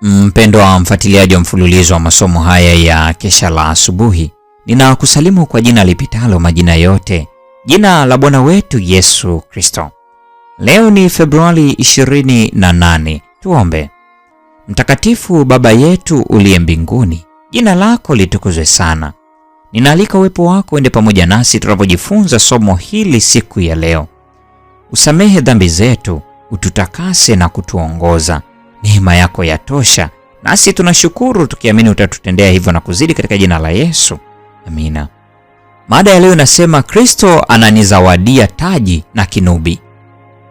Mpendwa mfuatiliaji wa mfululizo wa masomo haya ya Kesha la Asubuhi, ninakusalimu kwa jina lipitalo majina yote, jina la Bwana wetu Yesu Kristo. Leo ni Februari 28. Tuombe. Mtakatifu Baba yetu uliye mbinguni, jina lako litukuzwe sana. Ninaalika uwepo wako uende pamoja nasi tunapojifunza somo hili siku ya leo. Usamehe dhambi zetu, ututakase na kutuongoza. Neema yako yatosha, nasi tunashukuru tukiamini utatutendea hivyo na kuzidi katika jina la Yesu. Amina. Mada ya leo inasema Kristo ananizawadia taji na kinubi.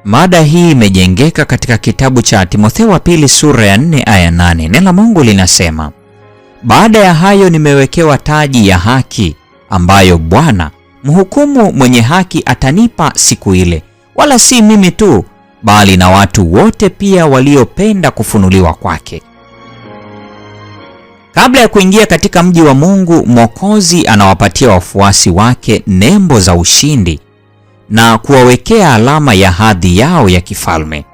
Mada hii imejengeka katika kitabu cha Timotheo wa pili sura ya 4 aya 8. Neno la Mungu linasema, baada ya hayo nimewekewa taji ya haki ambayo Bwana mhukumu mwenye haki atanipa siku ile, wala si mimi tu bali na watu wote pia waliopenda kufunuliwa kwake. Kabla ya kuingia katika mji wa Mungu, Mwokozi anawapatia wafuasi wake nembo za ushindi na kuwawekea alama ya hadhi yao ya kifalme.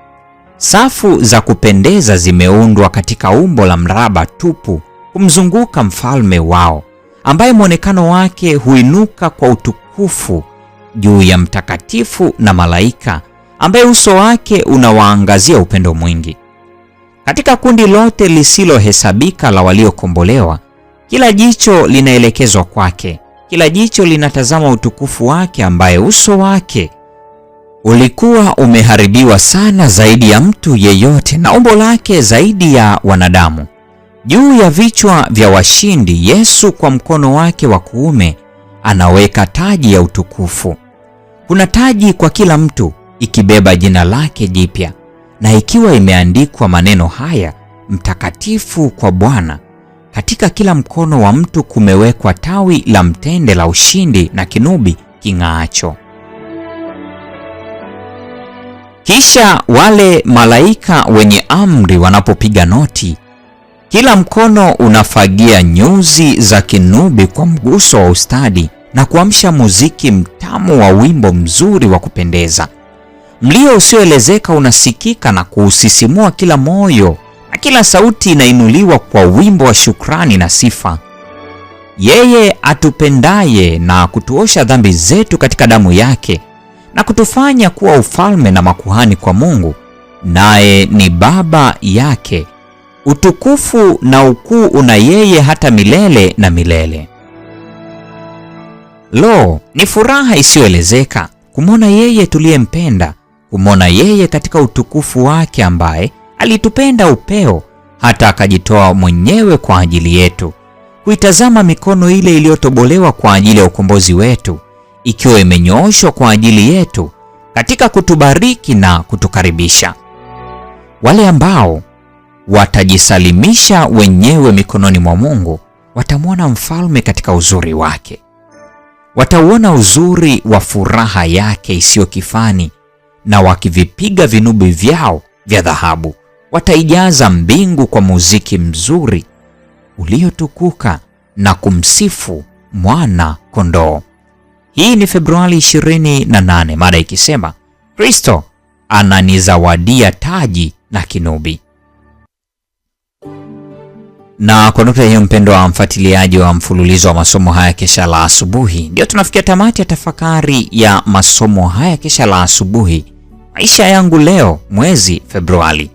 Safu za kupendeza zimeundwa katika umbo la mraba tupu kumzunguka mfalme wao, ambaye mwonekano wake huinuka kwa utukufu juu ya mtakatifu na malaika, ambaye uso wake unawaangazia upendo mwingi. Katika kundi lote lisilohesabika la waliokombolewa, kila jicho linaelekezwa kwake. Kila jicho linatazama utukufu wake, ambaye uso wake ulikuwa umeharibiwa sana zaidi ya mtu yeyote na umbo lake zaidi ya wanadamu. Juu ya vichwa vya washindi, Yesu kwa mkono wake wa kuume anaweka taji ya utukufu. Kuna taji kwa kila mtu, ikibeba jina lake jipya na ikiwa imeandikwa maneno haya, mtakatifu kwa Bwana. Katika kila mkono wa mtu kumewekwa tawi la mtende la ushindi na kinubi king'aacho. Kisha wale malaika wenye amri wanapopiga noti, kila mkono unafagia nyuzi za kinubi kwa mguso wa ustadi na kuamsha muziki mtamu wa wimbo mzuri wa kupendeza. Mlio usioelezeka unasikika na kuusisimua kila moyo, na kila sauti inainuliwa kwa wimbo wa shukrani na sifa. Yeye atupendaye na kutuosha dhambi zetu katika damu yake na kutufanya kuwa ufalme na makuhani kwa Mungu, naye ni Baba yake. Utukufu na ukuu una yeye hata milele na milele. Lo, ni furaha isiyoelezeka kumwona yeye tuliyempenda, kumwona yeye katika utukufu wake, ambaye alitupenda upeo hata akajitoa mwenyewe kwa ajili yetu, kuitazama mikono ile iliyotobolewa kwa ajili ya ukombozi wetu, ikiwa imenyooshwa kwa ajili yetu katika kutubariki na kutukaribisha. Wale ambao watajisalimisha wenyewe mikononi mwa Mungu watamwona mfalme katika uzuri wake. Watauona uzuri wa furaha yake isiyo kifani, na wakivipiga vinubi vyao vya dhahabu wataijaza mbingu kwa muziki mzuri uliotukuka na kumsifu mwana kondoo. Hii ni Februari 28, mada ikisema Kristo ananizawadia taji na kinubi. Na kwa nukta hiyo, mpendo wa mfuatiliaji wa mfululizo wa masomo haya Kesha la Asubuhi, ndio tunafikia tamati ya tafakari ya masomo haya Kesha la Asubuhi, maisha yangu leo, mwezi Februari.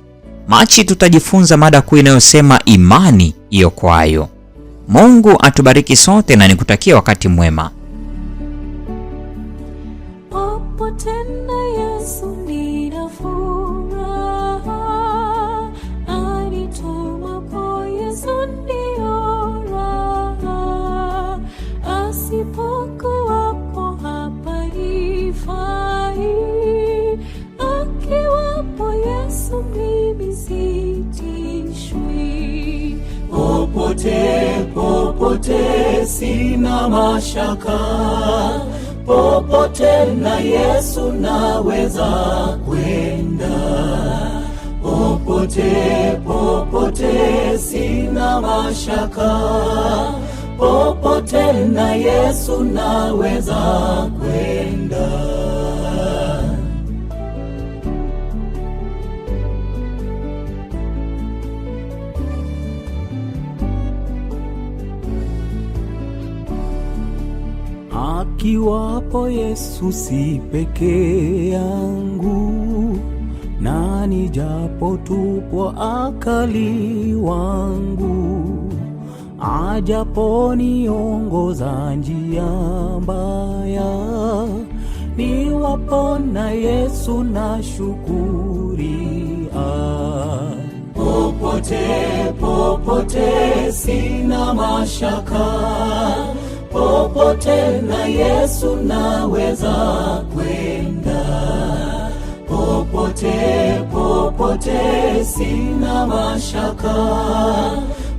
Machi tutajifunza mada kuu inayosema imani iokoayo. Mungu atubariki sote na nikutakia wakati mwema. Popote sina mashaka, popote na Yesu naweza kwenda. Popote sina mashaka, popote na Yesu naweza kwenda. Nikiwapo Yesu si peke yangu, na nijapo tupo akali wangu, ajapo niongoza njia mbaya, niwapo na Yesu na shukuria. Popote popote sina mashaka, popote na Yesu naweza kwenda. Popote popote sina mashaka,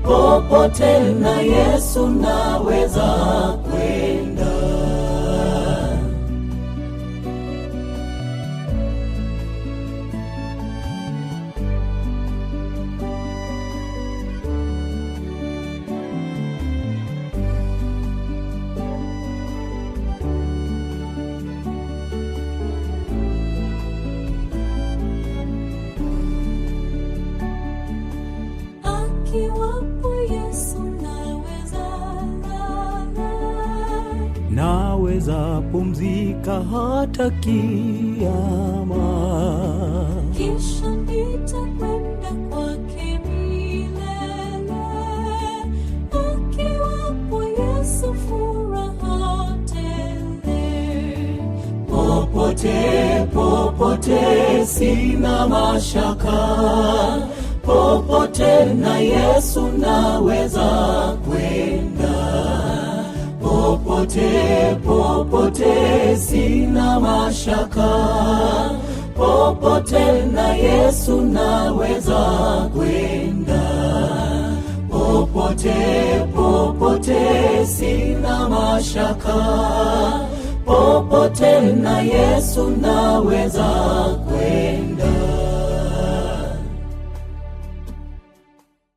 popote na Yesu naweza kwenda. Naweza pumzika hata kiyama, kisha nitakwenda kwake milele. Akiwapo Yesu furaha tele. Popote popote sina mashaka, popote na Yesu naweza kwenda. Popote popote sina mashaka, popote na Yesu naweza kwenda. Popote popote sina mashaka, popote na Yesu naweza kwenda.